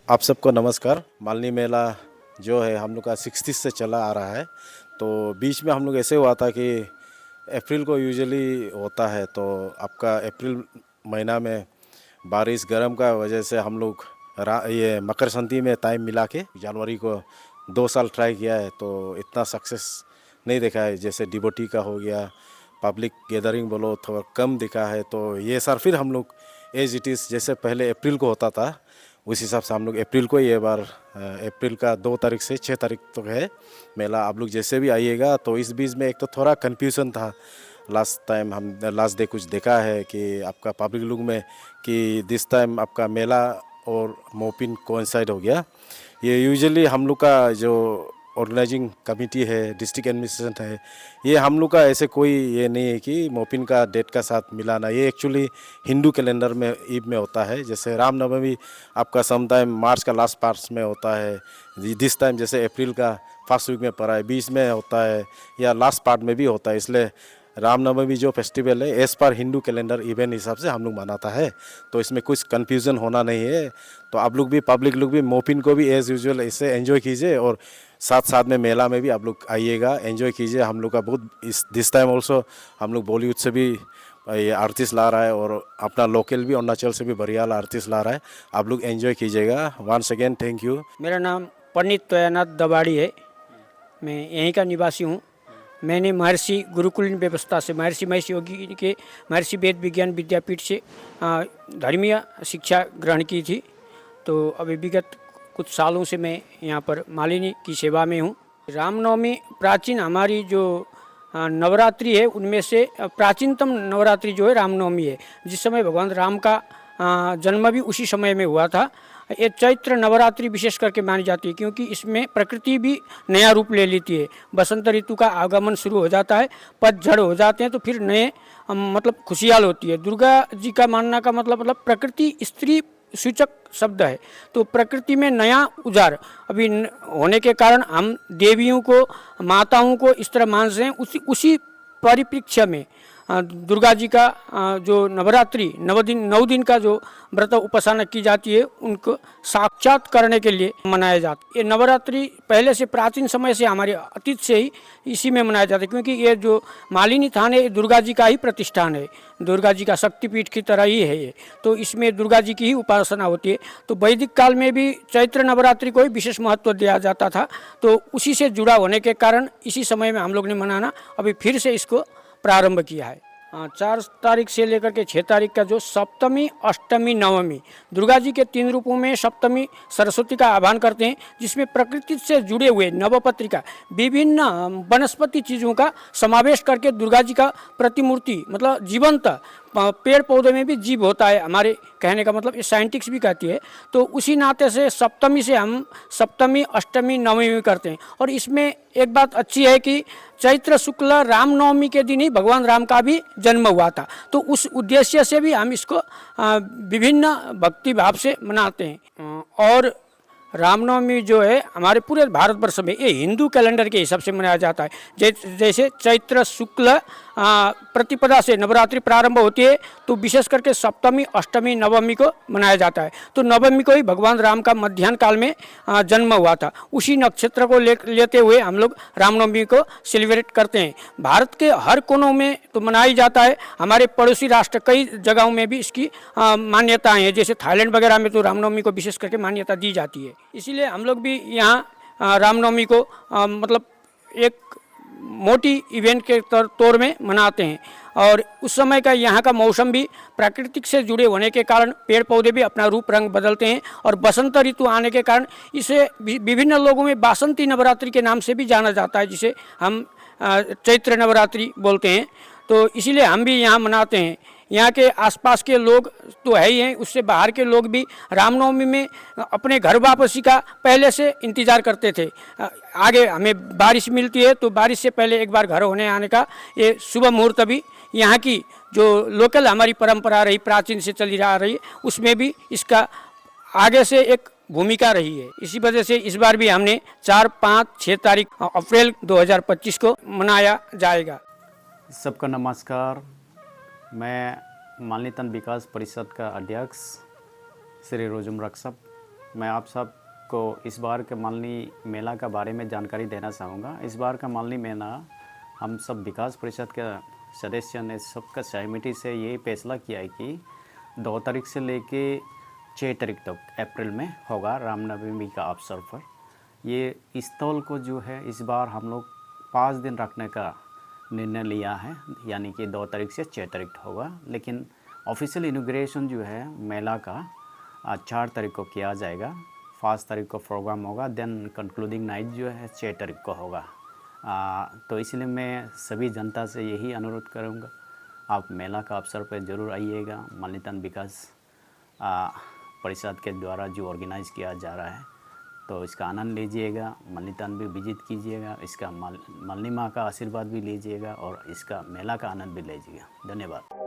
आप सबको नमस्कार। मालनी मेला जो है हम लोग का 60 से चला आ रहा है। तो बीच में हम लोग ऐसे हुआ था कि अप्रैल को यूजुअली होता है, तो आपका अप्रैल महीना में बारिश गर्म का वजह से हम लोग ये मकर संक्रांति में टाइम मिला के जनवरी को 2 साल ट्राई किया है, तो इतना सक्सेस नहीं देखा है। जैसे डिबोटी का हो गया, पब्लिक गैदरिंग बोलो थोड़ा कम दिखा है। तो ये साल फिर हम लोग एज इट इज़ जैसे पहले अप्रैल को होता था उस हिसाब से हम लोग अप्रैल को ये बार अप्रैल का 2 तारीख से 6 तारीख तक है मेला। आप लोग जैसे भी आइएगा। तो इस बीच में एक तो थोड़ा कन्फ्यूज़न था लास्ट टाइम, हम लास्ट डे कुछ देखा है कि आपका पब्लिक लुक में कि दिस टाइम आपका मेला और मोपिन कोइंसाइड हो गया। ये यूजुअली हम लोग का जो ऑर्गेनाइजिंग कमेटी है, डिस्ट्रिक्ट एडमिनिस्ट्रेशन है, ये हम लोग का ऐसे कोई ये नहीं है कि मोपिन का डेट का साथ मिलाना। ये एक्चुअली हिंदू कैलेंडर में ईद में होता है। जैसे रामनवमी आपका सम टाइम मार्च का लास्ट पार्ट में होता है, दिस टाइम जैसे अप्रैल का फर्स्ट वीक में पड़ा है, बीच में होता है या लास्ट पार्ट में भी होता है। इसलिए रामनवमी जो फेस्टिवल है as per Hindu calendar event हिसाब से हम लोग मनाता है। तो इसमें कुछ कन्फ्यूज़न होना नहीं है। तो आप लोग भी पब्लिक लोग भी मोपिन को भी एज़ यूजुअल ऐसे एंजॉय कीजिए और साथ साथ में मेला में भी आप लोग आइएगा, एंजॉय कीजिए। हम लोग का बहुत दिस टाइम ऑल्सो हम लोग बॉलीवुड से भी ये आर्टिस्ट ला रहा है और अपना लोकल भी अरुणाचल से भी बढ़िया आर्टिस्ट ला रहा है। आप लोग एंजॉय कीजिएगा। Once again thank you. मेरा नाम पंडित तोयानाथ दबाड़ी है। मैं यहीं का निवासी हूँ। मैंने महर्षि गुरुकुल व्यवस्था से महर्षि महेश योगी के महर्षि वेद विज्ञान विद्यापीठ से धर्मीय शिक्षा ग्रहण की थी। तो अभी विगत कुछ सालों से मैं यहाँ पर मालिनी की सेवा में हूँ। रामनवमी प्राचीन हमारी जो नवरात्रि है उनमें से प्राचीनतम नवरात्रि जो है रामनवमी है, जिस समय भगवान राम का जन्म भी उसी समय में हुआ था। ये चैत्र नवरात्रि विशेष करके मानी जाती है क्योंकि इसमें प्रकृति भी नया रूप ले लेती है। बसंत ऋतु का आगमन शुरू हो जाता है, पतझड़ हो जाते हैं, तो फिर नए मतलब खुशहाल होती है। दुर्गा जी का मानना का मतलब प्रकृति स्त्री सूचक शब्द है। तो प्रकृति में नया उजाड़ अभी होने के कारण हम देवियों को, माताओं को इस तरह मानते हैं। उसी परिप्रेक्ष्य में दुर्गा जी का जो नवरात्रि 9 दिन का जो व्रत उपासना की जाती है उनको साक्षात करने के लिए मनाया जाता है। ये नवरात्रि पहले से प्राचीन समय से हमारे अतीत से ही इसी में मनाया जाता है क्योंकि ये जो मालिनी थान है दुर्गा जी का ही प्रतिष्ठान है, दुर्गा जी का शक्तिपीठ की तरह ही है ये। तो इसमें दुर्गा जी की ही उपासना होती है। तो वैदिक काल में भी चैत्र नवरात्रि को ही विशेष महत्व दिया जाता था। तो उसी से जुड़ा होने के कारण इसी समय में हम लोग ने मनाना अभी फिर से इसको प्रारंभ किया है। 4 तारीख से लेकर के 6 तारीख का जो सप्तमी, अष्टमी, नवमी दुर्गा जी के 3 रूपों में सप्तमी सरस्वती का आह्वान करते हैं, जिसमें प्रकृति से जुड़े हुए नवपत्रिका विभिन्न वनस्पति चीज़ों का समावेश करके दुर्गा जी का प्रतिमूर्ति मतलब जीवंत पेड़ पौधे में भी जीव होता है, हमारे कहने का मतलब ये साइंटिस्ट भी कहती है। तो उसी नाते से सप्तमी से हम सप्तमी, अष्टमी, नवमी करते हैं। और इसमें एक बात अच्छी है कि चैत्र शुक्ल रामनवमी के दिन ही भगवान राम का भी जन्म हुआ था। तो उस उद्देश्य से भी हम इसको विभिन्न भक्ति भाव से मनाते हैं। और रामनवमी जो है हमारे पूरे भारतवर्ष में ये हिंदू कैलेंडर के हिसाब से मनाया जाता है। जैसे चैत्र शुक्ल प्रतिपदा से नवरात्रि प्रारंभ होती है, तो विशेष करके सप्तमी, अष्टमी, नवमी को मनाया जाता है। तो नवमी को ही भगवान राम का मध्याह्न काल में जन्म हुआ था। उसी नक्षत्र को लेते हुए हम लोग रामनवमी को सेलिब्रेट करते हैं। भारत के हर कोनों में तो मनाई जाता है। हमारे पड़ोसी राष्ट्र कई जगहों में भी इसकी मान्यताएँ हैं। जैसे थाईलैंड वगैरह में तो रामनवमी को विशेष करके मान्यता दी जाती है। इसीलिए हम लोग भी यहाँ रामनवमी को मतलब एक मोटी इवेंट के तौर में मनाते हैं। और उस समय का यहाँ का मौसम भी प्राकृतिक से जुड़े होने के कारण पेड़ पौधे भी अपना रूप रंग बदलते हैं। और बसंत ऋतु आने के कारण इसे विभिन्न लोगों में बासंती नवरात्रि के नाम से भी जाना जाता है, जिसे हम चैत्र नवरात्रि बोलते हैं। तो इसीलिए हम भी यहाँ मनाते हैं। यहाँ के आसपास के लोग तो है ही हैं, उससे बाहर के लोग भी रामनवमी में अपने घर वापसी का पहले से इंतज़ार करते थे। आगे हमें बारिश मिलती है तो बारिश से पहले एक बार घर होने आने का ये शुभ मुहूर्त भी यहाँ की जो लोकल हमारी परंपरा रही, प्राचीन से चली आ रही है, उसमें भी इसका आगे से एक भूमिका रही है। इसी वजह से इस बार भी हमने 4, 5, 6 तारीख अप्रैल 2025 को मनाया जाएगा। सबका नमस्कार। मैं मालनीतन विकास परिषद का अध्यक्ष श्री रोजुम रक्षप। मैं आप सबको इस बार के मालनी मेला का बारे में जानकारी देना चाहूँगा। इस बार का मालनी मेला हम सब विकास परिषद के सदस्य ने सबका सहमति से ये फैसला किया है कि 2 तारीख से लेके 6 तारीख तक अप्रैल में होगा रामनवमी का अवसर पर। ये स्थल को जो है इस बार हम लोग 5 दिन रखने का निर्णय लिया है, यानी कि 2 तारीख से 6 तारीख होगा। लेकिन ऑफिशियल इनॉग्रेशन जो है मेला का 4 तारीख को किया जाएगा। 5 तारीख को प्रोग्राम होगा, देन कंक्लूडिंग नाइट जो है 6 तारीख को होगा। तो इसलिए मैं सभी जनता से यही अनुरोध करूँगा, आप मेला का अवसर पर ज़रूर आइएगा। मालनीतन विकास परिषद के द्वारा जो ऑर्गेनाइज़ किया जा रहा है, तो इसका आनंद लीजिएगा। मालनीतन भी विजिट कीजिएगा, इसका मालनी माँ का आशीर्वाद भी लीजिएगा और इसका मेला का आनंद भी लीजिएगा। धन्यवाद।